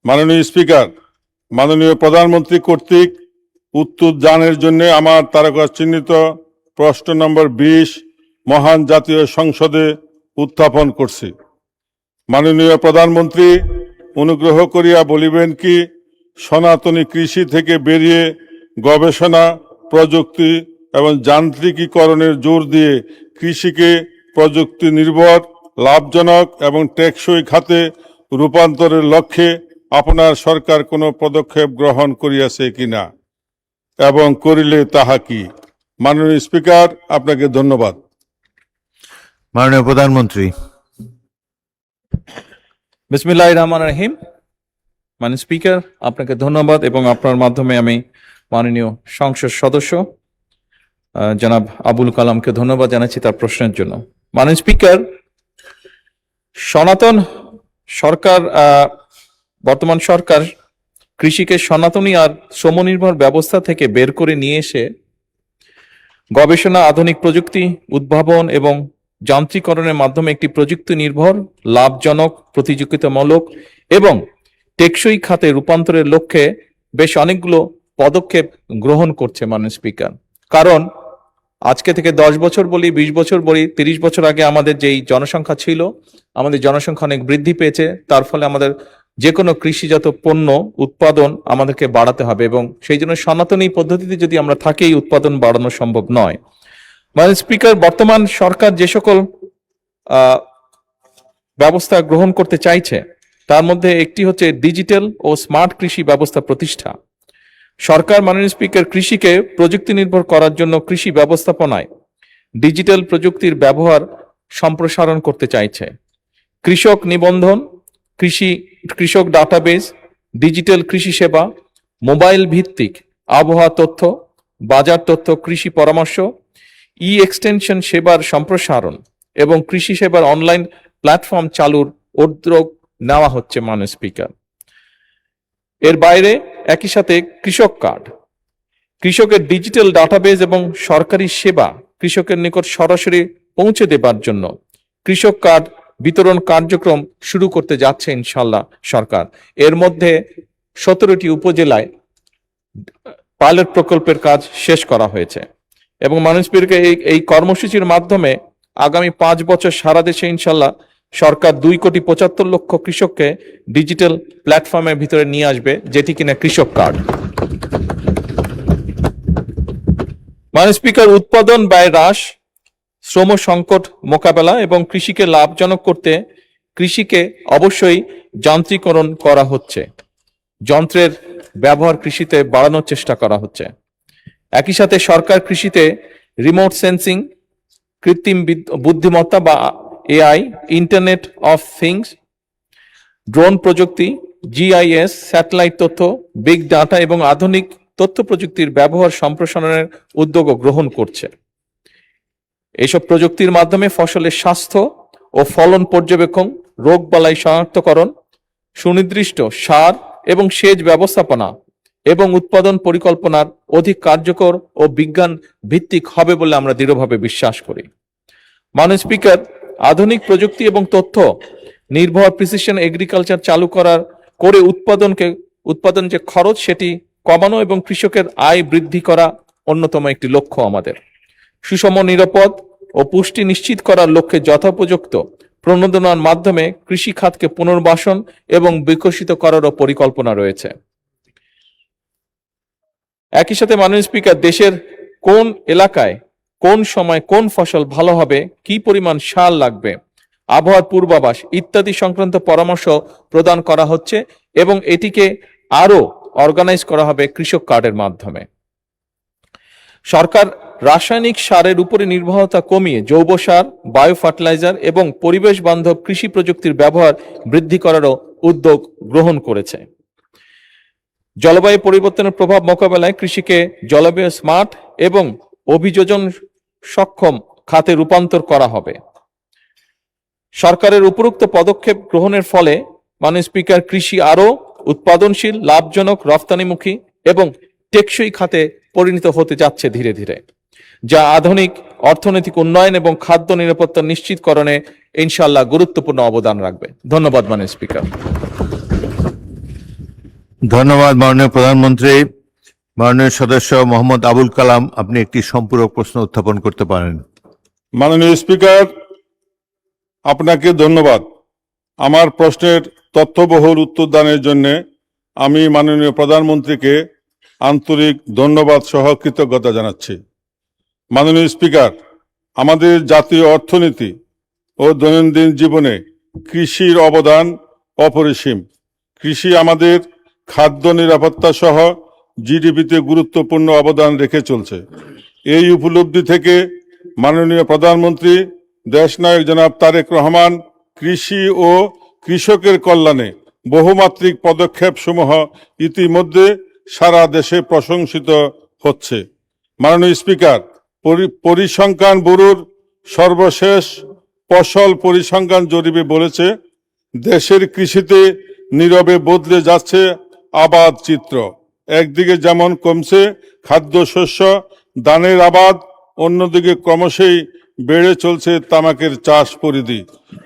মাননীয় স্পিকার, মাননীয় প্রধানমন্ত্রী কর্তৃক উত্তর দানের জন্য আমার তারকা চিহ্নিত প্রশ্ন নম্বর 20 মহান জাতীয় সংসদে উত্থাপন করছি। মাননীয় প্রধানমন্ত্রী অনুগ্রহ করিয়া বলিবেন কি, সনাতনী কৃষি থেকে বেরিয়ে গবেষণা, প্রযুক্তি এবং যান্ত্রিকীকরণের জোর দিয়ে কৃষিকে প্রযুক্তি নির্ভর, লাভজনক এবং টেকসই খাতে রূপান্তরের লক্ষ্যে আপনার সরকার কোনো পদক্ষেপ গ্রহণ করিয়াছে কিনা এবং করিলে তাহা কি? মাননীয় স্পিকার, আপনাকে ধন্যবাদ। মাননীয় প্রধানমন্ত্রী। বিসমিল্লাহির রহমানির রহিম। মাননীয় স্পিকার, আপনাকে ধন্যবাদ এবং আপনার মাধ্যমে আমি মাননীয় সংসদ সদস্য জনাব আবুল কালামকে ধন্যবাদ জানাচ্ছি তার প্রশ্নের জন্য। মাননীয় স্পিকার, সনাতন সরকার, বর্তমান সরকার কৃষিকে সনাতনী আর শ্রমনির্ভর ব্যবস্থা থেকে বের করে নিয়ে এসে গবেষণা, আধুনিক প্রযুক্তি, উদ্ভাবন এবং যান্ত্রিকরণের মাধ্যমে একটি প্রযুক্তি নির্ভর, লাভজনক, প্রতিযোগিতামূলক এবং টেকসই খাতে রূপান্তরের লক্ষ্যে বেশ অনেকগুলো পদক্ষেপ গ্রহণ করছে মাননীয় স্পিকার। কারণ আজকে থেকে 10 বছর বলি, 20 বছর বলি, 30 বছর আগে আমাদের যেই জনসংখ্যা ছিল, আমাদের জনসংখ্যা অনেক বৃদ্ধি পেয়েছে। তার ফলে আমাদের যে কোনো কৃষিজাত পণ্য উৎপাদন আমাদেরকে বাড়াতে হবে এবং সেই জন্য সনাতনী পদ্ধতিতে যদি আমরা থাকি, এই উৎপাদন বাড়ানো সম্ভব নয়। মাননীয় স্পিকার, বর্তমান সরকার যে সকল ব্যবস্থা গ্রহণ করতে চাইছে তার মধ্যে একটি হচ্ছে ডিজিটাল ও স্মার্ট কৃষি ব্যবস্থা প্রতিষ্ঠা। সরকার মাননীয় স্পিকার কৃষিকে প্রযুক্তি নির্ভর করার জন্য কৃষি ব্যবস্থাপনায় ডিজিটাল প্রযুক্তির ব্যবহার সম্প্রসারণ করতে চাইছে। কৃষক নিবন্ধন, কৃষক ডাটাবেস, ডিজিটাল কৃষি সেবা, মোবাইল ভিত্তিক আবহাওয়া তথ্য, বাজার তথ্য, কৃষি পরামর্শ, এক্সটেনশন সেবার সম্প্রসারণ এবং কৃষি সেবার অনলাইন প্ল্যাটফর্ম চালুর উদ্যোগ নেওয়া হচ্ছে মাননীয় স্পিকার। এর বাইরে একই সাথে কৃষক কার্ড, কৃষকের ডিজিটাল ডাটাবেস এবং সরকারি সেবা কৃষকের নিকট সরাসরি পৌঁছে দেবার জন্য কৃষক কার্ড বিতরণ কার্যক্রম শুরু করতে যাচ্ছে ইনশাল্লাহ সরকার। এর মধ্যে 17টি উপজেলায় পাইলট প্রকল্পের কাজ শেষ করা হয়েছে এবং মাননীয় স্পিকার এই কর্মসূচির মাধ্যমে আগামী 5 বছর সারা দেশে ইনশাল্লাহ সরকার 2,75,00,000 কৃষককে ডিজিটাল প্ল্যাটফর্মের ভিতরে নিয়ে আসবে, যেটি কিনা কৃষক কার্ড। মাননীয় স্পিকার, উৎপাদন ব্যয় হ্রাস, শ্রম সংকট মোকাবেলা এবং কৃষিকে লাভজনক করতে কৃষিকে অবশ্যই যান্ত্রিকরণ করা হচ্ছে। যন্ত্রের ব্যবহার কৃষিতে বাড়ানোর চেষ্টা করা হচ্ছে। একই সাথে সরকার কৃষিতে রিমোট সেন্সিং, কৃত্রিম বুদ্ধিমত্তা বা AI, internet of things, drone প্রযুক্তি, জিআইএস, স্যাটেলাইট তথ্য, বিগ ডাটা এবং আধুনিক তথ্য প্রযুক্তির ব্যবহার সম্প্রসারণের উদ্যোগও গ্রহণ করছে। এইসব প্রযুক্তির মাধ্যমে ফসলের স্বাস্থ্য ও ফলন পর্যবেক্ষণ, রোগবালাই শনাক্তকরণ, সুনির্দিষ্ট সার এবং সেচ ব্যবস্থাপনা এবং উৎপাদন পরিকল্পনার অধিক কার্যকর ও বিজ্ঞান ভিত্তিক হবে বলে আমরা দৃঢ়ভাবে বিশ্বাস করি। মাননীয় স্পিকার, আধুনিক প্রযুক্তি এবং তথ্য নির্ভর প্রিসিশন এগ্রিকালচার চালু করে উৎপাদন যে খরচ সেটি কমানো এবং কৃষকের আয় বৃদ্ধি করা অন্যতম একটি লক্ষ্য আমাদের। সুষম, নিরাপদ ও পুষ্টি নিশ্চিত করার লক্ষ্যে যথোপযুক্ত প্রণোদনার মাধ্যমে কৃষি খাতকে পুনর্বাসন এবং বিকশিত করারও পরিকল্পনা রয়েছে। একই সাথে মাননীয় স্পিকার, দেশের কোন এলাকায় কোন সময় কোন ফসল ভালো হবে, কি পরিমাণ সার লাগবে, আবহাওয়ার পূর্বাভাস ইত্যাদি সংক্রান্ত পরামর্শ প্রদান করা হচ্ছে এবং এটিকে আরো অর্গানাইজ করা হবে কৃষক কার্ডের মাধ্যমে। সরকার রাসায়নিক সারের উপরে নির্ভরতা কমিয়ে জৈব সার, বায়ো ফার্টিলাইজার এবং পরিবেশ বান্ধব কৃষি প্রযুক্তির ব্যবহার বৃদ্ধি করারও উদ্যোগ গ্রহণ করেছে। জলবায়ু পরিবর্তনের প্রভাব মোকাবেলায় কৃষিকে জলবায়ু স্মার্ট এবং অভিযোজন সক্ষম খাতে রূপান্তর করা হবে। সরকারের উপরোক্ত পদক্ষেপ গ্রহণের ফলে মাননীয় স্পিকার, কৃষি আরো উৎপাদনশীল, লাভজনক, রফতানিমুখী এবং টেকসই খাতে পরিণত হতে যাচ্ছে ধীরে ধীরে, যা আধুনিক অর্থনৈতিক উন্নয়ন এবং খাদ্য নিরাপত্তা নিশ্চিতকরণে ইনশাআল্লাহ গুরুত্বপূর্ণ অবদান রাখবে। ধন্যবাদ মাননীয় স্পিকার। ধন্যবাদ মাননীয় প্রধানমন্ত্রী। মাননীয় সদস্য মোহাম্মদ আবুল কালাম, আপনি একটি সম্পূরক প্রশ্ন উত্থাপন করতে পারেন। মাননীয় স্পিকার, আপনাকে ধন্যবাদ। আমার প্রশ্নের তথ্যবহুল উত্তর দানের জন্য আমি মাননীয় প্রধানমন্ত্রীকে আন্তরিক ধন্যবাদ সহ কৃতজ্ঞতা জানাচ্ছি। মাননীয় স্পিকার, আমাদের জাতীয় অর্থনীতি ও দৈনন্দিন জীবনে কৃষির অবদান অপরিসীম। কৃষি আমাদের খাদ্য নিরাপত্তা সহ জিডিপিতে গুরুত্বপূর্ণ অবদান রেখে চলছে। এই উপলব্ধি থেকে মাননীয় প্রধানমন্ত্রী দেশনায়ক জনাব তারেক রহমান কৃষি ও কৃষকের কল্যাণে বহুমাত্রিক পদক্ষেপ সমূহ ইতিমধ্যে সারা দেশে প্রশংসিত হচ্ছে। মাননীয় স্পিকার, পরিসংখ্যান ব্যুরোর সর্বশেষ ফসল পরিসংখ্যান জরিপে বলেছে দেশের কৃষিতে নীরবে বদলে যাচ্ছে আবাদ চিত্র। একদিকে যেমন কমছে খাদ্যশস্য ধানের আবাদ, অন্যদিকে ক্রমশই বেড়ে চলছে তামাকের চাষ পরিধি।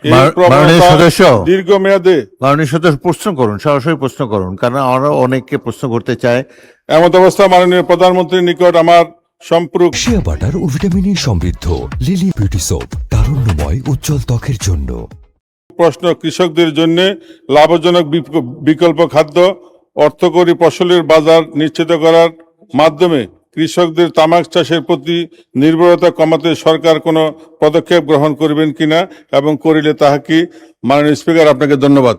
এই মাননীয় প্রবণতা সদস্য, দীর্ঘমেয়াদে মাননীয় সদস্য প্রশ্ন করুন, সরাসরি প্রশ্ন করুন, কারণ আমরা অনেককে প্রশ্ন করতে চায়। এমত অবস্থা মাননীয় প্রধানমন্ত্রীর নিকট আমার সম্পূরক শিয়া বাটার ও ভিটামিনে সমৃদ্ধ লিলি বিউটি সোপ, তারুণ্যময় উজ্জ্বল ত্বকের জন্য। প্রশ্ন কৃষকদের জন্য লাভজনক বিকল্প খাদ্য অর্থকরী ফসলের বাজার নিশ্চিত করার মাধ্যমে কৃষকদের তামাক চাষের প্রতি নির্ভরতা কমাতে সরকার কোনো পদক্ষেপ গ্রহণ করবেন কিনা এবং করিলে তাহা কি? মাননীয় স্পিকার, আপনাকে ধন্যবাদ।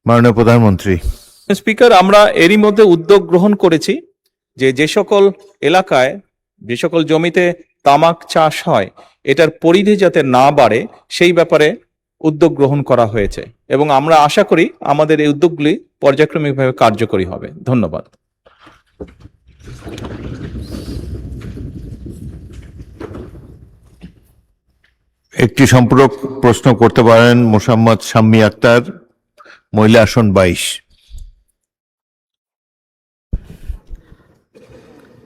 মাননীয় প্রধানমন্ত্রী। স্পিকার, আমরা এরই মধ্যে উদ্যোগ গ্রহণ করেছি যে সকল এলাকায় যে সকল জমিতে তামাক চাষ হয় এটার পরিধি যাতে না বাড়ে সেই ব্যাপারে উদ্যোগ গ্রহণ করা হয়েছে এবং আমরা আশা করি আমাদের এই উদ্যোগগুলি পর্যায়ক্রমিকভাবে কার্যকরী হবে। ধন্যবাদ। একটি সম্পূরক প্রশ্ন করতে পারেন মোসাম্মদ শাম্মী আক্তার, মহিলা আসন 22।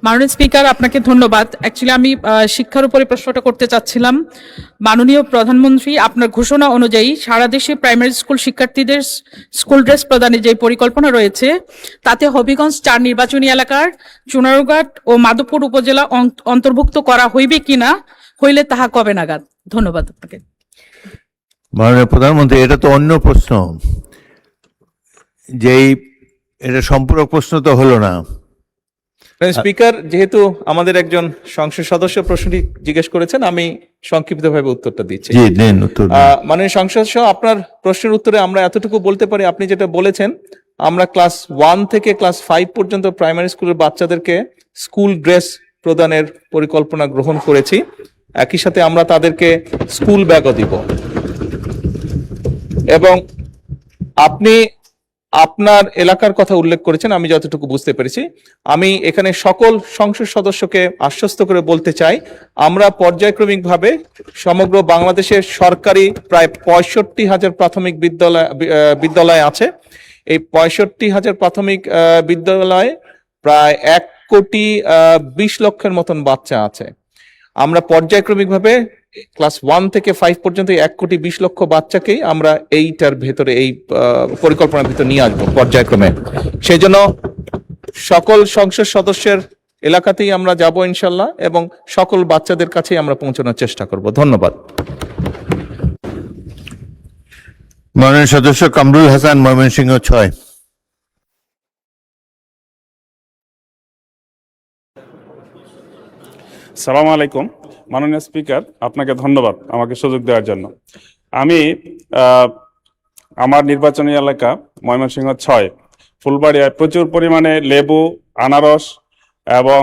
মাননীয় স্পিকার, আপনাকে ধন্যবাদ। অ্যাকচুয়ালি আমি শিক্ষার উপরে প্রশ্নটা করতে চাচ্ছিলাম। মাননীয় প্রধানমন্ত্রী, আপনার ঘোষণা অনুযায়ী সারা দেশে প্রাইমারি স্কুল শিক্ষার্থীদের স্কুল ড্রেস প্রদানের যে পরিকল্পনা রয়েছে তাতে হবিগঞ্জ 4 নির্বাচনী এলাকার চুনারুঘাট ও মাধবপুর উপজেলা অন্তর্ভুক্ত করা হইবে কিনা, হইলে তাহা কবে নাগাদ? ধন্যবাদ আপনাকে। মাননীয় প্রধানমন্ত্রী, এটা তো অন্য প্রশ্ন, যেই এটা সম্পূরক প্রশ্ন তো হলো না। স্পিকার, যেহেতু আমাদের একজন সংসদ সদস্য প্রশ্নটি জিজ্ঞেস করেছেন, আমি সংক্ষিপ্তভাবে উত্তরটা দিচ্ছি। জি, দেন উত্তর। মাননীয় সংসদ সদস্য, আপনার প্রশ্নের উত্তরে আমরা এতটুকু বলতে পারি, আপনি যেটা বলেছেন আমরা ক্লাস 1 থেকে ক্লাস 5 পর্যন্ত প্রাইমারি স্কুলের বাচ্চাদেরকে স্কুল ড্রেস প্রদানের পরিকল্পনা গ্রহণ করেছি। একই সাথে আমরা তাদেরকে স্কুল ব্যাগও দিব। এবং আপনি আপনার এলাকার কথা উল্লেখ করেছেন, আমি যতটুকু বুঝতে পেরেছি। আমি এখানে সকল সংসদ সদস্যকে আশ্বস্ত করে বলতে চাই, আমরা পর্যায়ক্রমিকভাবে সমগ্র বাংলাদেশের সরকারি প্রায় 65,000 প্রাথমিক বিদ্যালয় আছে। এই 65,000 প্রাথমিক বিদ্যালয়ে প্রায় 1,20,00,000 মতন বাচ্চা আছে। আমরা পর্যায়ক্রমিকভাবে ক্লাস 1 থেকে 5 পর্যন্ত 1,20,00,000 বাচ্চাকেই আমরা এইটার ভেতরে, এই পরিকল্পনার ভিতরে নিয়ে আসবো পর্যায়ক্রমে। সেই জন্য সকল সংসদ সদস্যের এলাকাতেই আমরা যাব ইনশাল্লাহ এবং সকল বাচ্চাদের কাছেই আমরা পৌঁছানোর চেষ্টা করব। ধন্যবাদ। মাননীয় সদস্য কামরুল হাসান, ময়মনসিংহ 6। সালাম আলাইকুম। মাননীয় স্পিকার, আপনাকে ধন্যবাদ আমাকে সুযোগ দেওয়ার জন্য। আমি আমার নির্বাচনী এলাকা ময়মনসিংহ 6 ফুলবাড়িয়ায় প্রচুর পরিমাণে লেবু, আনারস এবং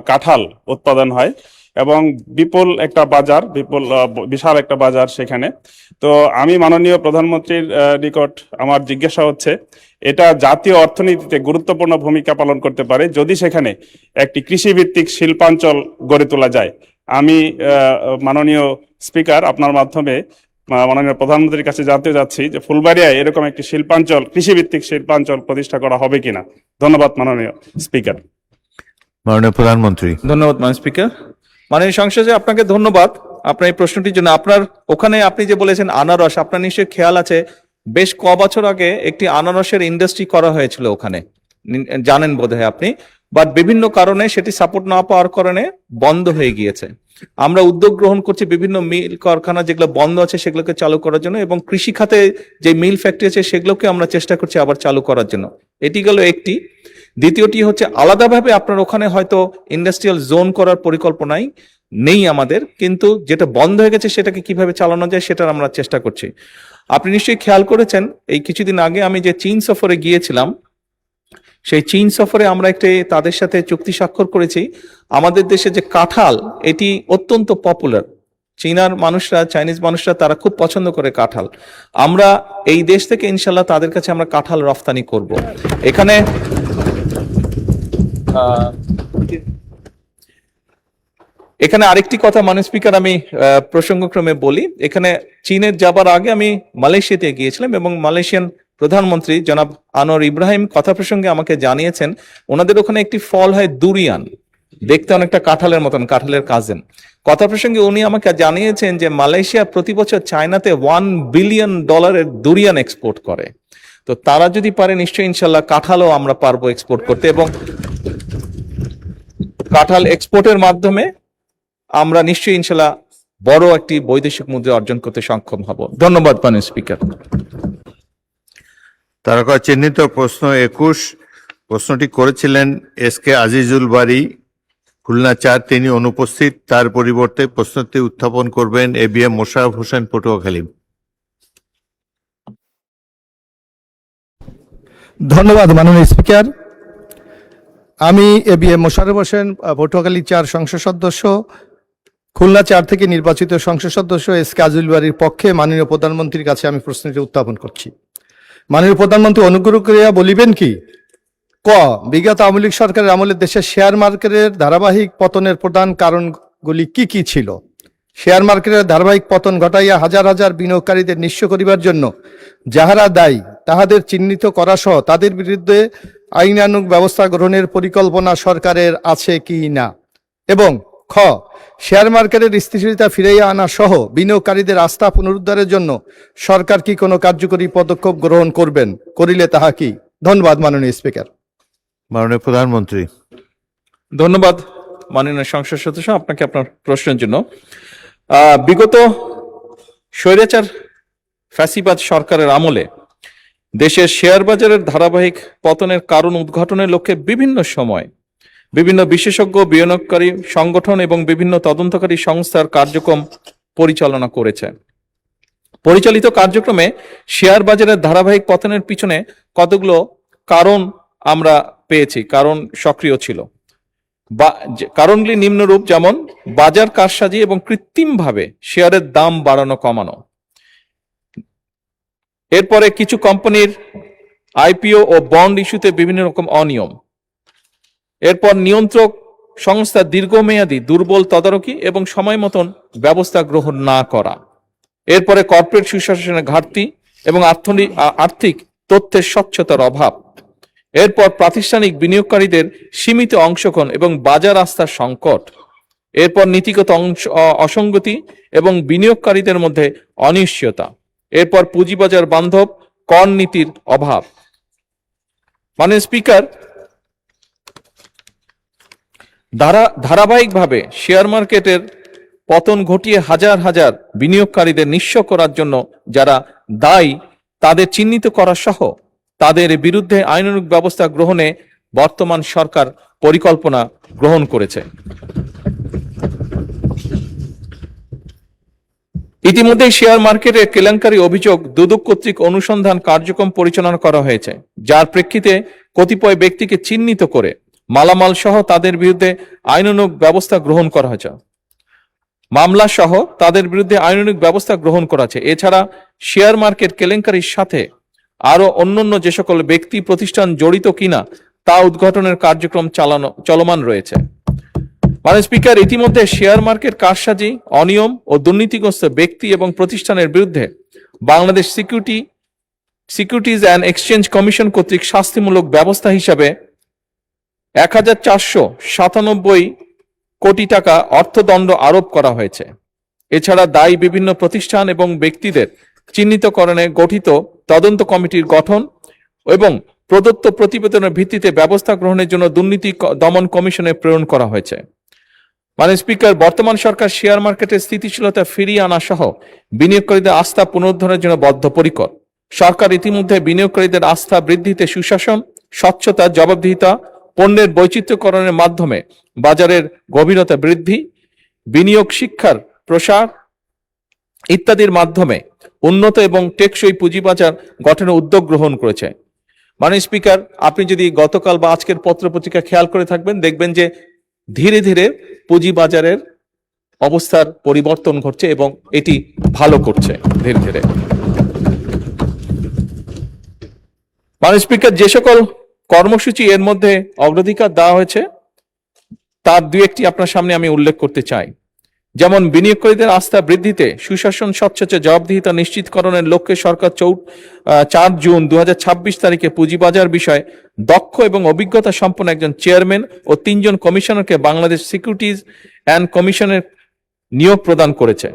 কাঁঠাল উৎপাদন হয় এবং বিপুল একটা বাজার, বিশাল একটা বাজার সেখানে। তো আমি মাননীয় প্রধানমন্ত্রীর নিকট আমার জিজ্ঞাসা হচ্ছে, এটা জাতীয় অর্থনীতিতে গুরুত্বপূর্ণ ভূমিকা পালন করতে পারে যদি সেখানে একটি কৃষিভিত্তিক শিল্পাঞ্চল গড়ে তোলা যায়। আমি মাননীয় স্পিকার, আপনার মাধ্যমে মাননীয় প্রধানমন্ত্রীর কাছে জানতে চাচ্ছি যে ফুলবাড়িয়ায় এরকম একটি শিল্পাঞ্চল, কৃষিভিত্তিক শিল্পাঞ্চল প্রতিষ্ঠা করা হবে কিনা। ধন্যবাদ মাননীয় স্পিকার। মাননীয় প্রধানমন্ত্রী। ধন্যবাদ মাননীয় স্পিকার। মাননীয় সংসদে আপনাকে ধন্যবাদ আপনার এই প্রশ্নটির জন্য। আপনার ওখানে আপনি যে বলেছেন আনারস, আপনার নিশ্চয়ই খেয়াল আছে বেশ ক বছর আগে একটি আনারসের ইন্ডাস্ট্রি করা হয়েছিল ওখানে, জানেন বোধহয় আপনি, বাট বিভিন্ন কারণে সেটি সাপোর্ট না পাওয়ার কারণে বন্ধ হয়ে গিয়েছে। আমরা উদ্যোগ গ্রহণ করছি বিভিন্ন মিল কারখানা যেগুলো বন্ধ আছে সেগুলোকে চালু করার জন্য, এবং কৃষি খাতে যে মিল ফ্যাক্টরি আছে সেগুলোকে আমরা চেষ্টা করছি আবার চালু করার জন্য। এটি গেল একটি। দ্বিতীয়টি হচ্ছে আলাদাভাবে আপনার ওখানে হয়তো ইন্ডাস্ট্রিয়াল জোন করার পরিকল্পনাই নেই আমাদের, কিন্তু যেটা বন্ধ হয়ে গেছে সেটাকে কিভাবে চালানো যায় সেটার আমরা চেষ্টা করছি। আপনি নিশ্চয়ই খেয়াল করেছেন এই কিছুদিন আগে আমি যে চীন সফরে গিয়েছিলাম, সেই চীন সফরে আমরা একটি তাদের সাথে চুক্তি স্বাক্ষর করেছি। আমাদের দেশে যে কাঁঠাল, এটি অত্যন্ত পপুলার। চীনার মানুষরা, চাইনিজ মানুষরা তারা খুব পছন্দ করে কাঁঠাল। আমরা এই দেশ থেকে ইনশাল্লাহ তাদের কাছে আমরা কাঁঠাল রফতানি করব। এখানে এখানে আরেকটি কথা মাননীয় স্পিকার আমি প্রসঙ্গক্রমে বলি। এখানে চীনের যাবার আগে আমি মালয়েশিয়াতে গিয়েছিলাম এবং মালয়েশিয়ান প্রধানমন্ত্রী জনাব আনোয়ার ইব্রাহিম কথা প্রসঙ্গে আমাকে জানিয়েছেন ওনাদের ওখানে একটি ফল হয় দুরিয়ান, দেখতে অনেকটা কাঁঠালের মতন, কাঁঠালের কাজিন। কথা প্রসঙ্গে উনি আমাকে জানিয়েছেন যে মালয়েশিয়া প্রতি বছর চায়নাতে $1 বিলিয়ন দুরিয়ান এক্সপোর্ট করে। তো তারা যদি পারে নিশ্চয়ই ইনশাল্লাহ কাঁঠালও আমরা পারবো এক্সপোর্ট করতে, এবং কাঁঠাল এক্সপোর্টের মাধ্যমে আমরা নিশ্চয়ই ইনশাল্লাহ বড় একটি বৈদেশিক মুদ্রা অর্জন করতে সক্ষম হব। ধন্যবাদ মাননীয় স্পিকার। তারকা চিহ্নিত প্রশ্ন 21, প্রশ্নটি করেছিলেন এসকে আজিজুল বারী, খুলনা 4। তিনি অনুপস্থিত। তার পরিবর্তে প্রশ্নটি উত্থাপন করবেন ABM মোশাররফ হোসেন, পটুয়াখালী। ধন্যবাদ মাননীয় স্পিকার। আমি ABM মোশাররফ হোসেন, পটুয়াখালী 4 সংসদ সদস্য, খুলনা 4 থেকে নির্বাচিত সংসদ সদস্য এসকে আজিজুল বারীর পক্ষে মাননীয় প্রধানমন্ত্রীর কাছে আমি প্রশ্নটি উত্থাপন করছি। মাননীয় প্রধানমন্ত্রী অনুগ্রহ করিয়া বলিবেন কি, ক, বিগত আওয়ামী লীগ সরকারের আমলে দেশের শেয়ার মার্কেটের ধারাবাহিক পতনের প্রধান কারণগুলি কি কি ছিল? শেয়ার মার্কেটের ধারাবাহিক পতন ঘটাইয়া হাজার হাজার বিনিয়োগকারীদের নিঃস্ব করিবার জন্য যাহারা দায়ী তাহাদের চিহ্নিত করা সহ তাদের বিরুদ্ধে আইনানুগ ব্যবস্থা গ্রহণের পরিকল্পনা সরকারের আছে কি না? এবং খ, শেয়ার মার্কেটের স্থিতিশীলতা ফিরাইয়া আনা সহ বিনিয়োগকারীদের আস্থা পুনরুদ্ধারের জন্য সরকার কি কোনো কার্যকরী পদক্ষেপ গ্রহণ করবেন? করিলে তাহা কি? ধন্যবাদ মাননীয় স্পিকার। মাননীয় প্রধানমন্ত্রী। ধন্যবাদ মাননীয় সংসদ সদস্য আপনাকে আপনার প্রশ্নের জন্য। বিগত স্বৈরাচার ফ্যাসিবাদ সরকারের আমলে দেশের শেয়ার বাজারের ধারাবাহিক পতনের কারণ উদ্ঘাটনের লক্ষ্যে বিভিন্ন সময় বিভিন্ন বিশেষজ্ঞ, বিনিয়োগকারী সংগঠন এবং বিভিন্ন তদন্তকারী সংস্থার কার্যক্রম পরিচালনা করেছে। পরিচালিত কার্যক্রমে শেয়ার বাজারের ধারাবাহিক পতনের পিছনে কতগুলো কারণ আমরা পেয়েছি, কারণ সক্রিয় ছিল। কারণগুলি নিম্নরূপ, যেমন বাজার কারসাজি এবং কৃত্রিমভাবে শেয়ারের দাম বাড়ানো কমানো। এরপরে কিছু কোম্পানির IPO ও বন্ড ইস্যুতে বিভিন্ন রকম অনিয়ম। এরপর নিয়ন্ত্রক সংস্থা দীর্ঘমেয়াদী দুর্বল তদারকি এবং সময় মতন ব্যবস্থা গ্রহণ না করা। এরপরে কর্পোরেট সুশাসনের ঘাটতি এবং আর্থিক তথ্যের স্বচ্ছতার অভাব। এরপর প্রাতিষ্ঠানিক বিনিয়োগকারীদের সীমিত অংশগ্রহণ এবং বাজার আস্থার সংকট। এরপর নীতিগত অসঙ্গতি এবং বিনিয়োগকারীদের মধ্যে অনিশ্চয়তা। এরপর পুঁজিবাজার বান্ধব কর নীতির অভাব। মাননীয় স্পিকার, ধারাবাহিকভাবে শেয়ার মার্কেটের পতন ঘটিয়ে হাজার হাজার বিনিয়োগকারীদের নিঃস্ব করার জন্য যারা দায়ী তাদের চিহ্নিত করা সহ তাদের বিরুদ্ধে আইনানুগ ব্যবস্থা গ্রহণে বর্তমান সরকার পরিকল্পনা গ্রহণ করেছে। ইতিমধ্যে শেয়ার মার্কেটে কেলেঙ্কারি অভিযোগ দুদক কর্তৃক অনুসন্ধান কার্যক্রম পরিচালনা করা হয়েছে, যার প্রেক্ষিতে কতিপয় ব্যক্তিকে চিহ্নিত করে মালামাল সহ তাদের বিরুদ্ধে আইনানুগ ব্যবস্থা গ্রহণ করা হয়েছে। মামলা সহ তাদের বিরুদ্ধে আইনানুগ ব্যবস্থা গ্রহণ করা হয়েছে। এছাড়া শেয়ার মার্কেট কেলেঙ্কারির সাথে আরো অন্যান্য যে সকল ব্যক্তি প্রতিষ্ঠান জড়িত কিনা তা উদ্ঘাটনের কার্যক্রম চলমান রয়েছে। মাননীয় স্পিকার, ইতিমধ্যে শেয়ার মার্কেট কারসাজি, অনিয়ম ও দুর্নীতিগ্রস্ত ব্যক্তি এবং প্রতিষ্ঠানের বিরুদ্ধে Bangladesh securities and exchange commission কর্তৃক শাস্তিমূলক ব্যবস্থা হিসাবে 1497 কোটি টাকা অর্থদণ্ড আরোপ করা হয়েছে। এছাড়া দায়ী বিভিন্ন প্রতিষ্ঠান এবং ব্যক্তিদের চিহ্নিতকরণে গঠিত তদন্ত কমিটির গঠন এবং প্রদত্ত প্রতিবেদনের ভিত্তিতে ব্যবস্থা গ্রহণের জন্য দুর্নীতি দমন কমিশনে প্রেরণ করা হয়েছে। মাননীয় স্পিকার, বর্তমান সরকার শেয়ার মার্কেটের স্থিতিশীলতা ফিরিয়ে আনা সহ বিনিয়োগকারীদের আস্থা পুনরুদ্ধারের জন্য বদ্ধপরিকর। সরকার ইতিমধ্যে বিনিয়োগকারীদের আস্থা বৃদ্ধিতে সুশাসন, স্বচ্ছতা, জবাবদিহিতা, পণ্যের বৈচিত্র্যকরণের মাধ্যমে বাজারের গভীরতা বৃদ্ধি, বিনিয়োগ শিক্ষার প্রসার ইত্যাদির মাধ্যমে উন্নত এবং টেকসই পুঁজিবাজার গঠনের উদ্যোগ গ্রহণ করেছে। মাননীয় স্পিকার, আপনি যদি গতকাল বা আজকের পত্রপত্রিকা খেয়াল করে থাকবেন, দেখবেন যে ধীরে ধীরে পুঁজিবাজারের অবস্থার পরিবর্তন ঘটছে এবং এটি ভালো করছে ধীরে ধীরে। মাননীয় স্পিকার, যে সকল কর্মসূচি এর মধ্যে অগ্রাধিকার দেওয়া হয়েছে তার দুই একটি আপনার সামনে আমি উল্লেখ করতে চাই। যেমন বিনিয়োগকারীদের আস্থা বৃদ্ধিতে সুশাসন, স্বচ্ছতা, জবাবদিহিতা নিশ্চিতকরণের লক্ষ্যে সরকার 4 জুন 2026 তারিখে পুঁজিবাজার বিষয়ে দক্ষ এবং অভিজ্ঞতা সম্পন্ন একজন চেয়ারম্যান ও 3 জন কমিশনারকে বাংলাদেশ সিকিউরিটিজ অ্যান্ড কমিশনের নিয়োগ প্রদান করেছে।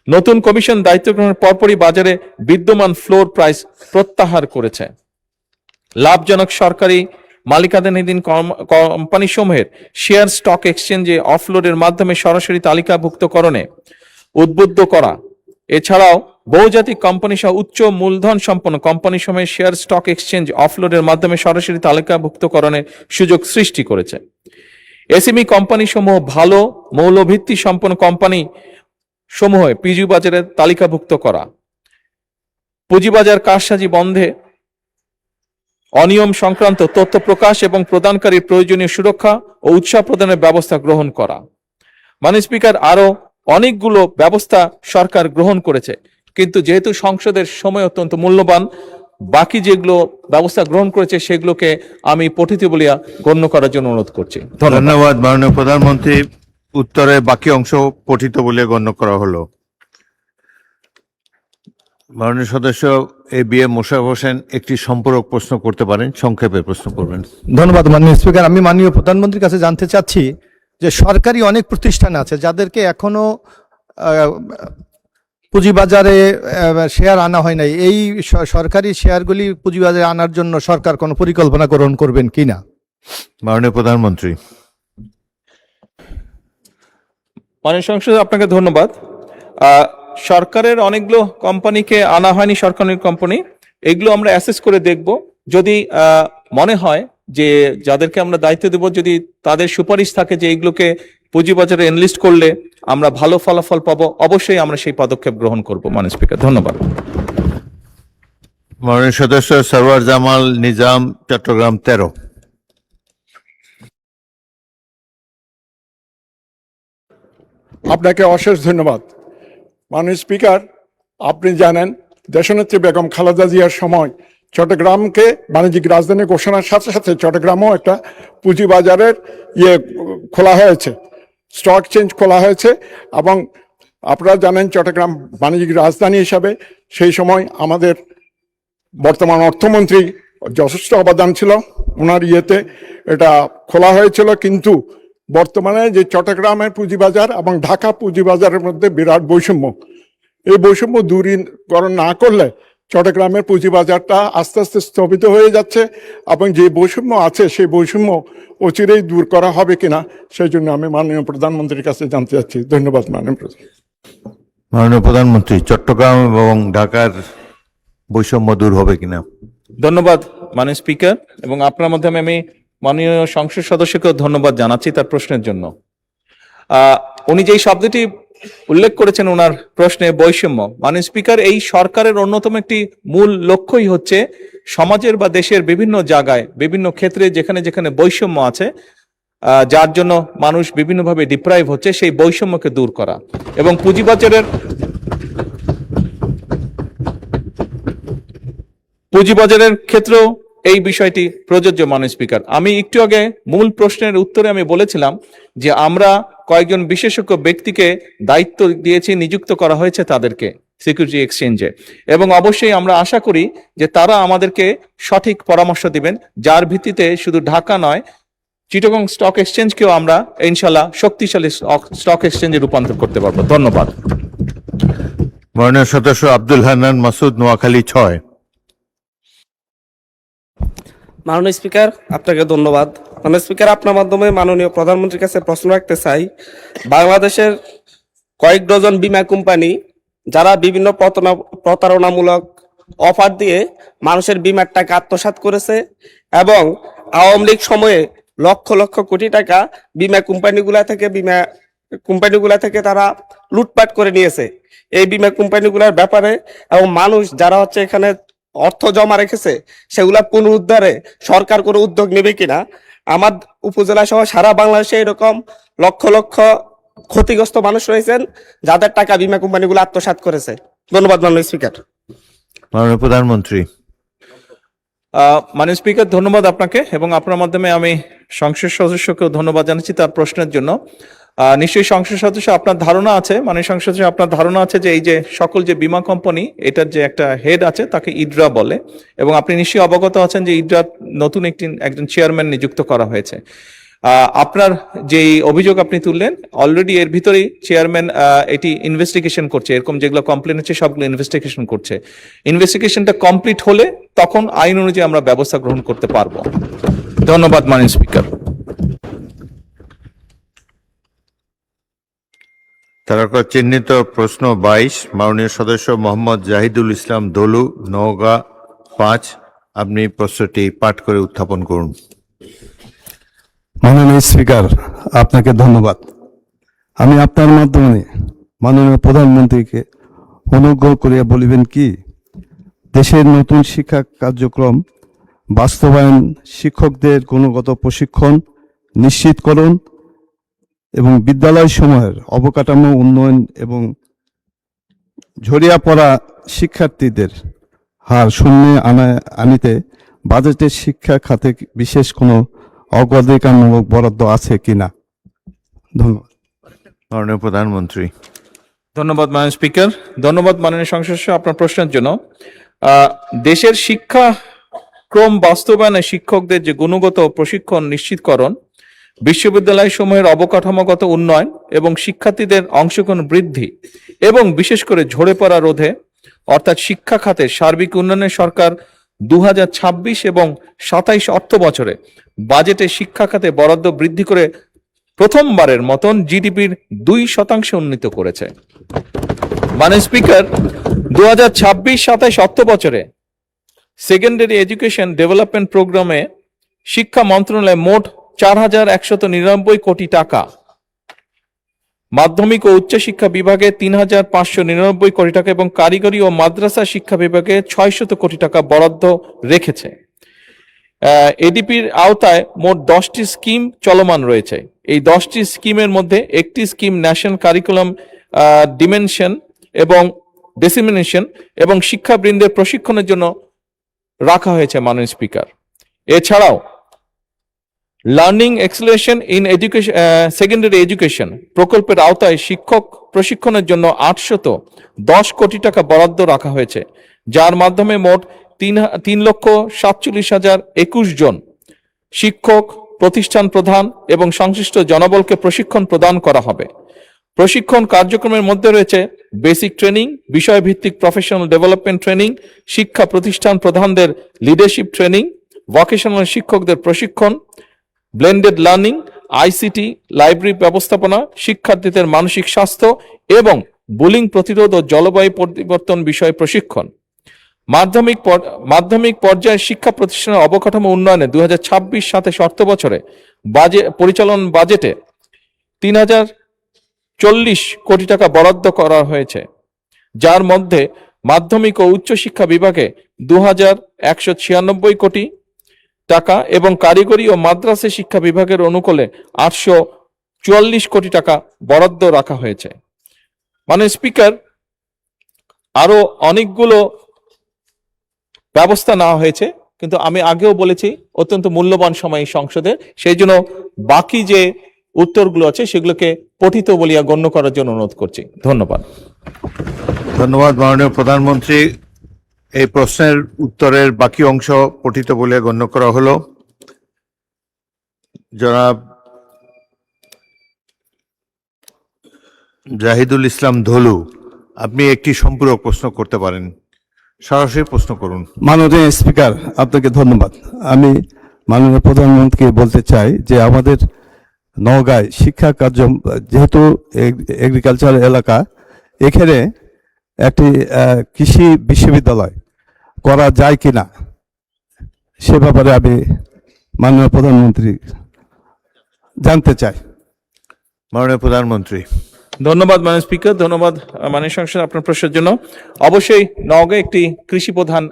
নতুন কমিশন দায়িত্ব গ্রহণের পরপরই বাজারে বিদ্যমান ফ্লোর প্রাইস প্রত্যাহার করেছে। লাভজনক সরকারি মালিকানাধীন কোম্পানি সমূহের শেয়ার স্টক এক্সচেঞ্জে অফলোডের মাধ্যমে সরাসরি তালিকাভুক্তকরণে উদ্বুদ্ধ করা, এছাড়াও বহুজাতিক কোম্পানি সহ উচ্চ মূলধন সম্পন্ন কোম্পানি সমূহের শেয়ার স্টক এক্সচেঞ্জ অফলোডের মাধ্যমে সরাসরি তালিকাভুক্তকরণের সুযোগ সৃষ্টি করেছে। এসএমই কোম্পানি সমূহ ভালো মৌলভিত্তি সম্পন্ন কোম্পানি সমূহ পুঁজিবাজারে তালিকাভুক্ত করা, পুঁজিবাজার কারসাজি বন্ধে অনিয়ম সংক্রান্ত তথ্য প্রকাশ এবং প্রদানকারীর প্রয়োজনীয় সুরক্ষা ও উৎসাহ প্রদানের ব্যবস্থা গ্রহণ করা। মাননীয় স্পিকার, আরো অনেকগুলো ব্যবস্থা সরকার গ্রহণ করেছে, কিন্তু যেহেতু সংসদের সময় অত্যন্ত মূল্যবান, বাকি যেগুলো ব্যবস্থা গ্রহণ করেছে সেগুলোকে আমি পঠিত বলিয়া গণ্য করার জন্য অনুরোধ করছি। ধন্যবাদ মাননীয় প্রধানমন্ত্রী। উত্তরের বাকি অংশ পঠিত বলে গণ্য করা হলো। মাননীয় সদস্য ABM মোশাররফ হোসেন একটি সম্পূরক প্রশ্ন করতে পারেন, সংক্ষেপে প্রশ্ন করবেন। ধন্যবাদ মাননীয় স্পিকার। আমি মাননীয় প্রধানমন্ত্রীর কাছে জানতে চাচ্ছি যে সরকারি অনেক প্রতিষ্ঠান আছে যাদেরকে এখনো পুঁজিবাজারে শেয়ার আনা হয় নাই। এই সরকারি শেয়ারগুলি পুঁজিবাজারে আনার জন্য সরকার কোনো পরিকল্পনা গ্রহণ করবেন কিনা? মাননীয় প্রধানমন্ত্রী। মাননীয় সংসদ, আপনাকে ধন্যবাদ। সরকারের অনেকগুলো কোম্পানিকে আনা হয়নি, সরকারি কোম্পানি, এগুলো আমরা অ্যাসেস করে দেখব। যদি মনে হয় যে যাদেরকে আমরা দায়িত্ব দেব, যদি তাদের সুপারিশ থাকে যে এইগুলোকে পুঁজিবাজারে এনলিস্ট করলে আমরা ভালো ফলাফল পাবো, অবশ্যই আমরা সেই পদক্ষেপ গ্রহণ করব। মাননীয় স্পিকার, ধন্যবাদ। মাননীয় সদস্য সরওয়ার জামাল নিজাম, চট্টগ্রাম 13। আপনাকে অশেষ ধন্যবাদ। মাননীয় স্পিকার, আপনি জানেন দেশনেত্রী বেগম খালেদা জিয়ার সময় চট্টগ্রামকে বাণিজ্যিক রাজধানী ঘোষণার সাথে সাথে চট্টগ্রামও একটা পুঁজিবাজারের খোলা হয়েছে, স্টক এক্সচেঞ্জ খোলা হয়েছে। এবং আপনারা জানেন চট্টগ্রাম বাণিজ্যিক রাজধানী হিসাবে সেই সময় আমাদের বর্তমান অর্থমন্ত্রী যথেষ্ট অবদান ছিল, ওনার এটা খোলা হয়েছিল। কিন্তু বর্তমানে যে চট্টগ্রামের পুঁজিবাজার এবং ঢাকা পুঁজিবাজারের মধ্যে বিরাট বৈষম্য, এই বৈষম্য দূরীকরণ না করলে চট্টগ্রামের পুঁজিবাজারটা আস্তে আস্তে স্থগিত হয়ে যাচ্ছে এবং যে বৈষম্য আছে সেই বৈষম্য অচিরেই দূর করা হবে কিনা সেই জন্য আমি মাননীয় প্রধানমন্ত্রীর কাছে জানতে চাচ্ছি। ধন্যবাদ মাননীয় মাননীয় প্রধানমন্ত্রী, চট্টগ্রাম এবং ঢাকার বৈষম্য দূর হবে কিনা? ধন্যবাদ মাননীয় স্পিকার, এবং আপনার মাধ্যমে আমি মাননীয় সংসদ সদস্যকে ধন্যবাদ জানাচ্ছি তার প্রশ্নের জন্য। উনি যেই শব্দটি উল্লেখ করেছেন ওনার প্রশ্নে, বৈষম্য, মাননীয় স্পিকার, এই সরকারের অন্যতম একটি মূল লক্ষ্যই হচ্ছে সমাজের বা দেশের বিভিন্ন জায়গায় বিভিন্ন ক্ষেত্রে যেখানে যেখানে বৈষম্য আছে, যার জন্য মানুষ বিভিন্নভাবে ডিপ্রাইভ হচ্ছে, সেই বৈষম্যকে দূর করা। এবং পুঁজিবাজারের ক্ষেত্রেও এই বিষয়টি প্রযোজ্য। মাননীয় স্পিকার, আমি একটু আগে মূল প্রশ্নের উত্তরে আমি বলেছিলাম যে আমরা কয়েকজন বিশেষজ্ঞ ব্যক্তিকে দায়িত্ব দিয়েছি, নিযুক্ত করা হয়েছে তাদেরকে সিকিউরিটি এক্সচেঞ্জে, এবং অবশ্যই আমরা আশা করি যে তারা আমাদেরকে সঠিক পরামর্শ দিবেন, যার ভিত্তিতে শুধু ঢাকা নয়, চিটাগং স্টক এক্সচেঞ্জকেও আমরা ইনশাল্লাহ শক্তিশালী স্টক এক্সচেঞ্জে রূপান্তর করতে পারবো। ধন্যবাদ। মাননীয় সদস্য আব্দুল হান্নান মাসুদ, নোয়াখালী 6। মাননীয় স্পিকার, আপনাকে ধন্যবাদ। মাননীয় স্পিকার, আপনার মাধ্যমে মাননীয় প্রধানমন্ত্রীর কাছে প্রশ্ন রাখতে চাই। বাংলাদেশের কয়েক ডজন বীমা কোম্পানি যারা বিভিন্ন প্রতারণামূলক অফার দিয়ে মানুষের বীমার টাকা আত্মসাৎ করেছে এবং আওয়ামী লীগ সময়ে লক্ষ লক্ষ কোটি টাকা বীমা কোম্পানিগুলা থেকে তারা লুটপাট করে নিয়েছে। এই বীমা কোম্পানিগুলোর ব্যাপারে এবং মানুষ যারা এখানে অর্থ জমা রেখেছে সেগুলা পুনরুদ্ধারে সরকার কোনো উদ্যোগ নেবে কিনা। আমার উপজেলা সহ সারা বাংলাদেশে এরকম লক্ষ লক্ষ ক্ষতিগ্রস্ত মানুষ রয়েছেন যাদের টাকা বীমা কোম্পানিগুলো আত্মসাৎ করেছে। ধন্যবাদ মাননীয় স্পিকার। মাননীয় প্রধানমন্ত্রী। মাননীয় স্পিকার, ধন্যবাদ আপনাকে এবং আপনার মাধ্যমে আমি সংসদ সদস্যকেও ধন্যবাদ জানাচ্ছি তার প্রশ্নের জন্য। নিশ্চয়ই সংসদ সদস্য আপনার ধারণা আছে, মাননীয় সংসদ সদস্য আপনার ধারণা আছে যে এই যে সকল যে বীমা কোম্পানি এটার যে একটা হেড আছে তাকে ইডরা বলে এবং আপনি নিশ্চয়ই অবগত আছেন যে ইডরা নতুন একজন চেয়ারম্যান নিযুক্ত করা হয়েছে। আপনার যে অভিযোগ আপনি তুললেন, অলরেডি এর ভিতরেই চেয়ারম্যান এটি ইনভেস্টিগেশন করছে, এরকম যেগুলো কমপ্লেন হচ্ছে সবগুলো ইনভেস্টিগেশন করছে। ইনভেস্টিগেশনটা কমপ্লিট হলে তখন আইন অনুযায়ী আমরা ব্যবস্থা গ্রহণ করতে পারবো। ধন্যবাদ মাননীয় স্পিকার। তারকা চিহ্নিত প্রশ্ন 22, মাননীয় সদস্য মোহাম্মদ জাহিদুল ইসলাম দলু, নওগাঁ 5। আপনি প্রশ্নটি পাঠ করে উত্থাপন করুন। মাননীয় স্পিকার, আপনাকে ধন্যবাদ। আমি আপনার মাধ্যমে মাননীয় প্রধানমন্ত্রীকে অনুগ্রহ করিয়া বলিবেন কি, দেশের নতুন শিক্ষা কার্যক্রম বাস্তবায়ন, শিক্ষকদের গুণগত প্রশিক্ষণ নিশ্চিতকরণ এবং বিদ্যালয় সমূহের অবকাঠামো উন্নয়ন এবং ঝরিয়া পড়া শিক্ষার্থীদের হার শূন্যে আনিতে বাজেটের শিক্ষা খাতে বিশেষ কোনো অগ্রাধিকারমূলক বরাদ্দ আছে কিনা? ধন্যবাদ। মাননীয় প্রধানমন্ত্রী। ধন্যবাদ মাননীয় স্পিকার। ধন্যবাদ মাননীয় সংসদ সদস্য আপনার প্রশ্নের জন্য। দেশের শিক্ষাক্রম বাস্তবায়নে শিক্ষকদের যে গুণগত প্রশিক্ষণ নিশ্চিতকরণ, বিশ্ববিদ্যালয় সমূহের অবকাঠামোগত উন্নয়ন এবং শিক্ষার্থীদের অংশগ্রহণ বৃদ্ধি এবং বিশেষ করে ঝরে পড়া রোধে অর্থাৎ শিক্ষা খাতের সার্বিক উন্নয়নে সরকার 2026 এবং 27 অর্থ বছরে বাজেটে শিক্ষা খাতে বরাদ্দ বৃদ্ধি করে প্রথমবারের মতন জিডিপির 2% উন্নীত করেছে। মাননীয় স্পিকার, 2026-27 অর্থ বছরে সেকেন্ডারি এডুকেশন ডেভেলপমেন্ট প্রোগ্রামে শিক্ষা মন্ত্রণালয় মোট 4199 কোটি টাকা, মাধ্যমিক ও উচ্চশিক্ষা বিভাগে 3599 কোটি টাকা এবং কারিগরি ও মাদ্রাসা শিক্ষা বিভাগে 600 কোটি টাকা বরাদ্দ রেখেছে। এডিপির আওতায় মোট 10টি স্কিম চলমান রয়েছে। এই 10টি স্কিমের মধ্যে একটি স্কিম ন্যাশনাল কারিকুলাম ডিসেমিনেশন এবং শিক্ষাবৃন্দের প্রশিক্ষণের জন্য রাখা হয়েছে মাননীয় স্পিকার। এছাড়াও learning acceleration in education secondary education প্রকল্পের আওতায় শিক্ষক প্রশিক্ষণের জন্য 810 কোটি টাকা বরাদ্দ রাখা হয়েছে, যার মাধ্যমে মোট 3,47,021 জন শিক্ষক, প্রতিষ্ঠান প্রধান এবং সংশ্লিষ্ট জনবলকে প্রশিক্ষণ প্রদান করা হবে। প্রশিক্ষণ কার্যক্রমের মধ্যে রয়েছে বেসিক ট্রেনিং, বিষয়ভিত্তিক প্রফেশনাল ডেভেলপমেন্ট ট্রেনিং, শিক্ষা প্রতিষ্ঠান প্রধানদের লিডারশিপ ট্রেনিং, ভোকেশনাল শিক্ষকদের প্রশিক্ষণ, ব্লেন্ডেড লার্নিং, আইসিটি, লাইব্রেরি ব্যবস্থাপনা, শিক্ষার্থীদের মানসিক স্বাস্থ্য এবং বুলিং প্রতিরোধ ও জলবায়ু পরিবর্তন বিষয়ে প্রশিক্ষণ। মাধ্যমিক পর্যায়ের শিক্ষা প্রতিষ্ঠানের অবকাঠামো উন্নয়নে 2026-27 অর্থ বছরে পরিচালন বাজেটে 3040 কোটি টাকা বরাদ্দ করা হয়েছে, যার মধ্যে মাধ্যমিক ও উচ্চশিক্ষা বিভাগে 2196 কোটি টাকা এবং কারিগরি ও মাদ্রাসা শিক্ষা বিভাগের অনুকূলে 844 কোটি টাকা বরাদ্দ রাখা হয়েছে। মাননীয় স্পিকার, আরো অনেকগুলো ব্যবস্থা নেওয়া হয়েছে, কিন্তু আমি আগেও বলেছি অত্যন্ত মূল্যবান সময় সংসদের, সেই জন্য বাকি যে উত্তরগুলো আছে সেগুলোকে পঠিত বলিয়া গণ্য করার জন্য অনুরোধ করছি। ধন্যবাদ। ধন্যবাদ মাননীয় প্রধানমন্ত্রী। এই প্রশ্নের উত্তরের বাকি অংশ পঠিত বলে গণ্য করা হলো। জনাব জাহিদুল ইসলাম ধলু, আপনি একটি সম্পূরক প্রশ্ন করতে পারেন, সরাসরি প্রশ্ন করুন। মাননীয় স্পিকার, আপনাকে ধন্যবাদ। আমি মাননীয় প্রধানমন্ত্রীকে বলতে চাই যে আমাদের নওগাঁয় শিক্ষা কার্য, যেহেতু এগ্রিকালচার এলাকা, এখানে একটি কৃষি বিশ্ববিদ্যালয় করা যায় কিনা সে ব্যাপারে আমি মাননীয় প্রধানমন্ত্রী জানতে চাই। মাননীয় প্রধানমন্ত্রী। ধন্যবাদ মাননীয় স্পিকার, ধন্যবাদ মাননীয় সংসদ আপনার প্রশ্নের জন্য। অবশ্যই নওগাঁ একটি কৃষি প্রধান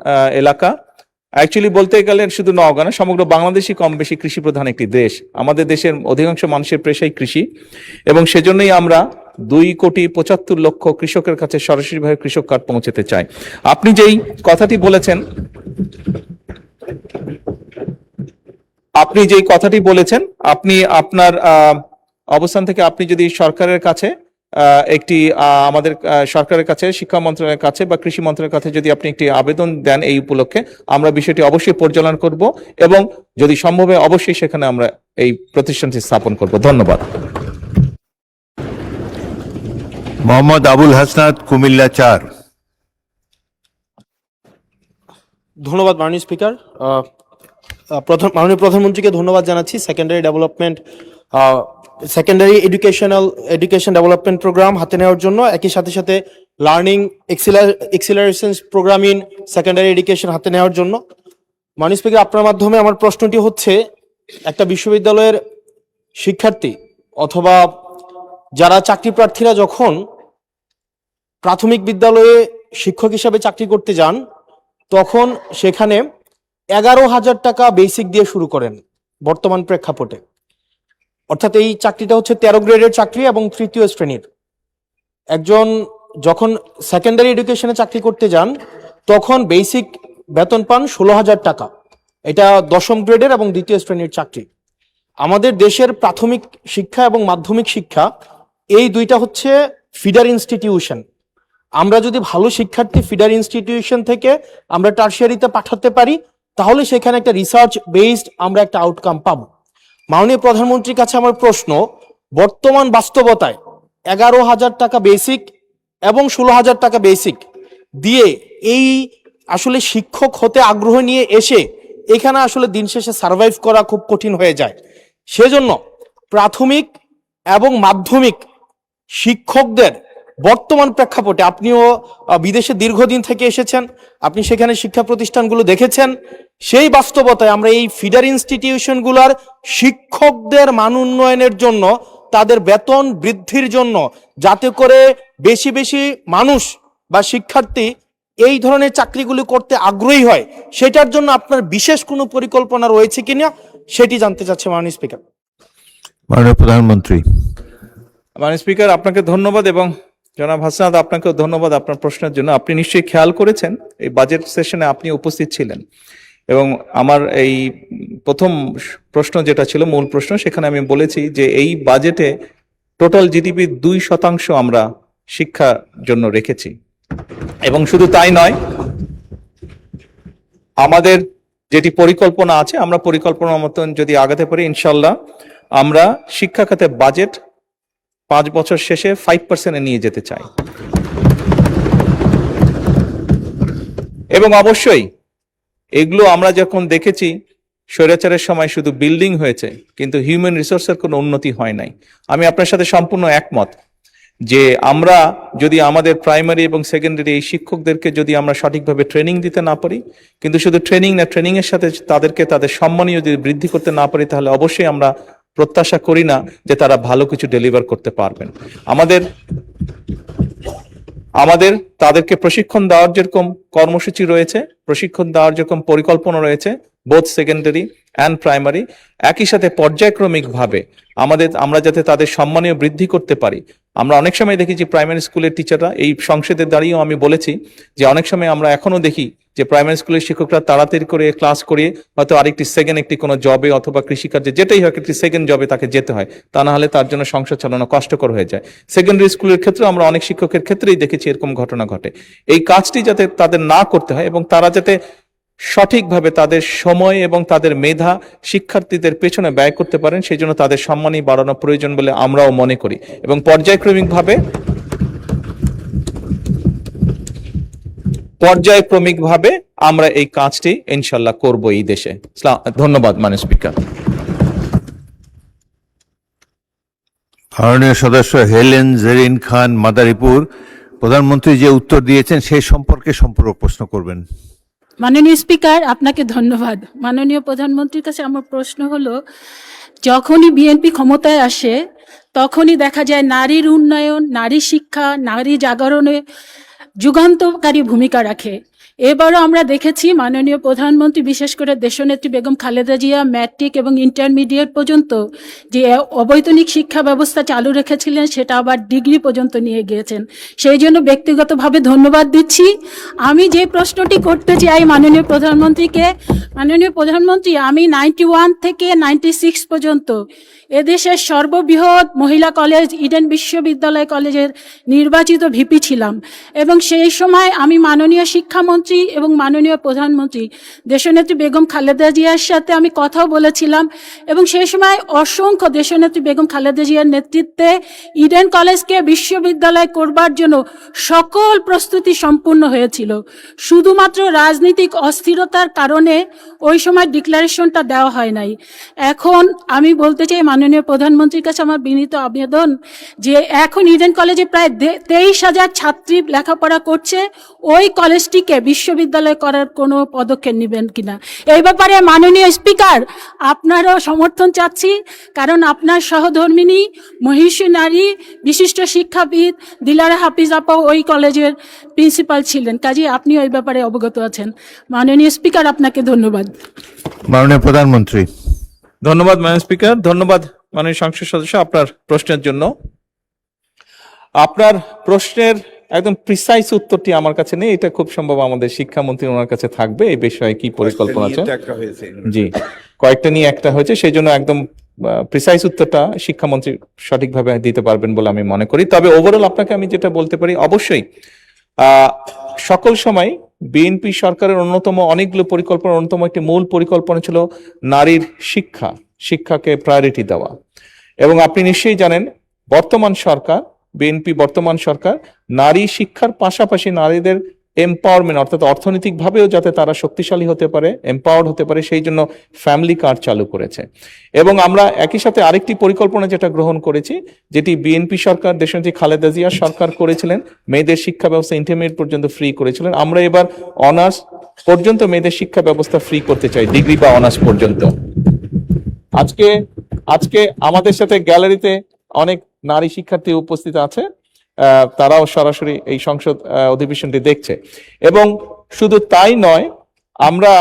এলাকা। অ্যাকচুয়ালি বলতে গেলে শুধু নওগাঁ না, সমগ্র বাংলাদেশই কম বেশি কৃষি প্রধান একটি দেশ। আমাদের দেশের অধিকাংশ মানুষের পেশাই কৃষি, এবং সেজন্যই আমরা 2,75,00,000 কৃষকের কাছে সরাসরিভাবে কৃষক কার্ড পৌঁছাতে চাই। আপনি যেই কথাটি বলেছেন, আপনি আপনার অবস্থান থেকে আপনি যদি সরকারের কাছে একটি আমাদের সরকারের কাছে, শিক্ষা মন্ত্রণালয়ের কাছে বা কৃষি মন্ত্রণালয়ের কাছে যদি আপনি একটি আবেদন দেন এই উপলক্ষে, আমরা বিষয়টি অবশ্যই পরিচালনা করব এবং যদি সম্ভব হয় অবশ্যই সেখানে আমরা এই প্রতিষ্ঠানটি স্থাপন করব। ধন্যবাদ। মোহাম্মদ আবুল হাসনাত, কুমিল্লা 4। ধন্যবাদ মাননীয় স্পিকার। মাননীয় প্রধানমন্ত্রীকে ধন্যবাদ জানাচ্ছি সেকেন্ডারি এডুকেশন ডেভেলপমেন্ট প্রোগ্রাম হাতে নেওয়ার জন্য, একই সাথে সাথে learning acceleration program in secondary education হাতে নেওয়ার জন্য। মাননীয় স্পিকার, আপনার মাধ্যমে আমার প্রশ্নটি হচ্ছে, একটা বিশ্ববিদ্যালয়ের শিক্ষার্থী অথবা যারা চাকরি প্রার্থীরা যখন প্রাথমিক বিদ্যালয়ে শিক্ষক হিসাবে চাকরি করতে যান, তখন সেখানে 11,000 টাকা বেসিক দিয়ে শুরু করেন বর্তমান প্রেক্ষাপটে। অর্থাৎ এই চাকরিটা হচ্ছে 13 গ্রেডের চাকরি এবং 3য় শ্রেণীর। একজন যখন সেকেন্ডারি এডুকেশনে চাকরি করতে যান তখন বেসিক বেতন পান 16,000 টাকা। এটা 10ম গ্রেডের এবং 2য় শ্রেণীর চাকরি। আমাদের দেশের প্রাথমিক শিক্ষা এবং মাধ্যমিক শিক্ষা এই দুইটা হচ্ছে ফিডার ইনস্টিটিউশন। আমরা যদি ভালো শিক্ষার্থী ফিডার ইনস্টিটিউশন থেকে আমরা টারশিয়ারিতে পাঠাতে পারি, তাহলে সেখানে একটা রিসার্চ বেসড আমরা একটা আউটকাম পাবো। মাননীয় প্রধানমন্ত্রীর কাছে আমার প্রশ্ন, বর্তমান বাস্তবতায় 11,000 টাকা বেসিক এবং 16,000 টাকা বেসিক দিয়ে এই আসলে শিক্ষক হতে আগ্রহ নিয়ে এসে এখানে আসলে দিন শেষে সার্ভাইভ করা খুব কঠিন হয়ে যায়। সেজন্য প্রাথমিক এবং মাধ্যমিক শিক্ষকদের বর্তমান প্রেক্ষাপটে, আপনিও বিদেশে দীর্ঘদিন থেকে এসেছেন, আপনি সেখানে শিক্ষা প্রতিষ্ঠানগুলো দেখেছেন, সেই বাস্তবতায় আমরা এই ফিডার ইনস্টিটিউশনগুলোর শিক্ষকদের মান উন্নয়নের জন্য, তাদের বেতন বৃদ্ধির জন্য, যাতে করে বেশি বেশি মানুষ বা শিক্ষার্থী এই ধরনের চাকরিগুলি করতে আগ্রহী হয়, সেটার জন্য আপনার বিশেষ কোনো পরিকল্পনা রয়েছে কিনা সেটি জানতে চাচ্ছি মাননীয় স্পিকার। মাননীয় প্রধানমন্ত্রী। মাননীয় স্পিকার, আপনাকে ধন্যবাদ এবং জনাব হাসনাত আপনাকেও ধন্যবাদ আপনার প্রশ্নের জন্য। আপনি নিশ্চয়ই খেয়াল করেছেন এই বাজেট সেশনে আপনি উপস্থিত ছিলেন, এবং আমার এই প্রথম প্রশ্ন যেটা ছিল মূল প্রশ্ন, সেখানে আমি বলেছি যে এই বাজেটে টোটাল জিডিপি 2% আমরা শিক্ষার জন্য রেখেছি। এবং শুধু তাই নয়, আমাদের যেটি পরিকল্পনা আছে, আমরা পরিকল্পনা মতন যদি আগাতে পারি, ইনশাল্লাহ আমরা শিক্ষা খাতে বাজেট 5 বছর শেষে 5% নিয়ে যেতে চাই। এবং অবশ্যই এগুলো আমরা যখন দেখেছি, স্বৈরাচারের সময় শুধু বিল্ডিং হয়েছে কিন্তু হিউম্যান রিসোর্সের কোনো উন্নতি হয় নাই। আমি আপনার সাথে সম্পূর্ণ একমত যে আমরা যদি আমাদের প্রাইমারি এবং সেকেন্ডারি এই শিক্ষকদেরকে যদি আমরা সঠিকভাবে ট্রেনিং দিতে না পারি, কিন্তু শুধু ট্রেনিং না, ট্রেনিং এর সাথে তাদেরকে তাদের সম্মানীয় যদি বৃদ্ধি করতে না পারি, তাহলে অবশ্যই আমরা প্রত্যাশা করি না যে তারা ভালো কিছু ডেলিভার করতে পারবেন। আমাদের তাদেরকে প্রশিক্ষণ দেওয়ার যেরকম কর্মসূচি রয়েছে, প্রশিক্ষণ দেওয়ার যেরকম পরিকল্পনা রয়েছে, বোথ সেকেন্ডারি অ্যান্ড প্রাইমারি, একই সাথে পর্যায়ক্রমিকভাবে আমরা যাতে তাদের সম্মানীয় বৃদ্ধি করতে পারি। আমরা অনেক সময় দেখি যে প্রাইমারি স্কুলের টিচাররা, এই সংসদে দাঁড়িয়েও আমি বলেছি যে অনেক সময় আমরা এখনো দেখি যে প্রাইমারি স্কুলের শিক্ষকরা তাড়াতাড়ি করে ক্লাস করিয়ে হয়তো আরেকটি একটি কোনো জবে অথবা কৃষিকার্যে যেটাই হোক একটি সেকেন্ড জবে তাকে যেতে হয়, তা না হলে তার জন্য সংসার চালানো কষ্টকর হয়ে যায়। সেকেন্ডারি স্কুলের ক্ষেত্রে আমরা অনেক শিক্ষকের ক্ষেত্রেই দেখেছি এরকম ঘটনা ঘটে। এই কাজটি যাতে তাদের না করতে হয় এবং তারা যাতে সঠিকভাবে তাদের সময় এবং তাদের মেধা শিক্ষার্থীদের পেছনে ব্যয় করতে পারেন, সেই জন্য তাদের সম্মানই বাড়ানো প্রয়োজন বলে আমরাও মনে করি। এবং পর্যায়ক্রমিকভাবে পর্যায়ক্রমিকভাবে আমরা এই কাজটি ইনশাল্লাহ করব এই দেশে। ধন্যবাদ মাননীয় স্পিকার। মাননীয় সদস্য হেলেন জেরিন খান মাদারীপুর, প্রধানমন্ত্রী যে উত্তর দিয়েছেন সেই সম্পর্কে সম্পূরক প্রশ্ন করবেন। মাননীয় স্পিকার, আপনাকে ধন্যবাদ। মাননীয় প্রধানমন্ত্রীর কাছে আমার প্রশ্ন হলো, যখনই বিএনপি ক্ষমতায় আসে তখনই দেখা যায় নারীর উন্নয়ন, নারী শিক্ষা, নারী জাগরণে যুগান্তকারী ভূমিকা রাখে। এবারও আমরা দেখেছি মাননীয় প্রধানমন্ত্রী, বিশেষ করে দেশনেত্রী বেগম খালেদা জিয়া ম্যাট্রিক এবং ইন্টারমিডিয়েট পর্যন্ত যে অবৈতনিক শিক্ষা ব্যবস্থা চালু রেখেছিলেন সেটা আবার ডিগ্রি পর্যন্ত নিয়ে গিয়েছেন। সেই জন্য ব্যক্তিগতভাবে ধন্যবাদ দিচ্ছি। আমি যে প্রশ্নটি করতে চাই মাননীয় প্রধানমন্ত্রীকে, মাননীয় প্রধানমন্ত্রী, আমি 91 থেকে 96 পর্যন্ত এদেশের সর্ববৃহৎ মহিলা কলেজ ইডেন বিশ্ববিদ্যালয় কলেজের নির্বাচিত ভিপি ছিলাম এবং সেই সময় আমি মাননীয় শিক্ষামন্ত্রী এবং মাননীয় প্রধানমন্ত্রী দেশনেত্রী বেগম খালেদা জিয়ার সাথে আমি কথাও বলেছিলাম এবং সেই সময় অসংখ্য দেশনেত্রী বেগম খালেদা জিয়ার নেতৃত্বে ইডেন কলেজকে বিশ্ববিদ্যালয় করবার জন্য সকল প্রস্তুতি সম্পূর্ণ হয়েছিল। শুধুমাত্র রাজনৈতিক অস্থিরতার কারণে ওই সময় ডিক্লারেশনটা দেওয়া হয় নাই। এখন আমি বলতে চাই মাননীয় প্রধানমন্ত্রীর কাছে আমার বিনীত আবেদন যে এখন ইডেন কলেজে প্রায় 23,000 ছাত্রী লেখাপড়া করছে, ওই কলেজটিকে বিশ্ববিদ্যালয় করার কোনো পদক্ষেপ নেবেন কিনা। এই ব্যাপারে মাননীয় স্পিকার আপনারও সমর্থন চাচ্ছি, কারণ আপনার সহধর্মিনী মহিষী নারী বিশিষ্ট শিক্ষাবিদ দিলারা হাফিজ আপা ওই কলেজের প্রিন্সিপাল ছিলেন, কাজে আপনি ওই ব্যাপারে অবগত আছেন। মাননীয় স্পিকার, আপনাকে ধন্যবাদ। মাননীয় প্রধানমন্ত্রী। ধন্যবাদ মাননীয় স্পিকার। ধন্যবাদ মাননীয় সংসদ সদস্য আপনার প্রশ্নের জন্য। আপনার প্রশ্নের একদম প্রিসাইজ উত্তরটি আমার কাছে নেই, এটা খুব সম্ভব আমাদের শিক্ষামন্ত্রী ওনার কাছে থাকবে। এই বিষয়ে কি পরিকল্পনা আছে? জি, কয়েকটা নিয়ে একটা হয়েছে, সেই জন্য একদম প্রিসাইজ উত্তরটা শিক্ষামন্ত্রী সঠিকভাবে দিতে পারবেন বলে আমি মনে করি। তবে ওভারঅল আপনাকে আমি যেটা বলতে পারি, অবশ্যই সকল সময় বিএনপি সরকারের অন্যতম অনেকগুলো পরিকল্পনার অন্যতম একটি মূল পরিকল্পনা ছিল নারীর শিক্ষাকে প্রায়োরিটি দেওয়া। এবং আপনি নিশ্চয়ই জানেন বর্তমান সরকার, বিএনপি বর্তমান সরকার নারী শিক্ষার পাশাপাশি নারীদের এম্পাওয়ারমেন্ট অর্থাৎ অর্থনৈতিকভাবেও যাতে তারা শক্তিশালী হতে পারে, এম্পাওয়ার্ড হতে পারে, সেই জন্য ফ্যামিলি কার্ড চালু করেছে। এবং আমরা একই সাথে আরেকটি পরিকল্পনা যেটা গ্রহণ করেছি, যেটি বিএনপি সরকার দেশনেত্রী খালেদা জিয়া সরকার করেছিলেন, মেয়েদের শিক্ষা ব্যবস্থা ইন্টারমিডিয়েট পর্যন্ত ফ্রি করেছিলেন। আমরা এবার অনার্স পর্যন্ত মেয়েদের শিক্ষা ব্যবস্থা ফ্রি করতে চাই, ডিগ্রি বা অনার্স পর্যন্ত। আজকে আমাদের সাথে গ্যালারিতে অনেক নারী শিক্ষার্থী উপস্থিত আছে, তারাও সরাসরি এই সংসদ অধিবেশনটি দেখছে। এবং শুধু তাই নয়, আমরা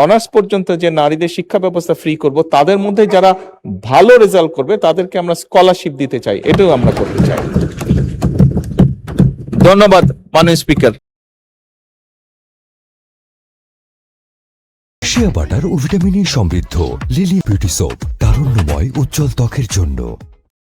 অনার্স পর্যন্ত যে নারীদের শিক্ষা ব্যবস্থা ফ্রি করব, তাদের মধ্যে যারা ভালো রেজাল্ট করবে তাদেরকে আমরা স্কলারশিপ দিতে চাই, এটাও আমরা করতে চাই। ধন্যবাদ মাননীয় স্পিকার। শিয়া বাটার ও ভিটামিন ই সমৃদ্ধ লিলি বিউটি সোপ, তারুণ্যময় উজ্জ্বল ত্বকের জন্য।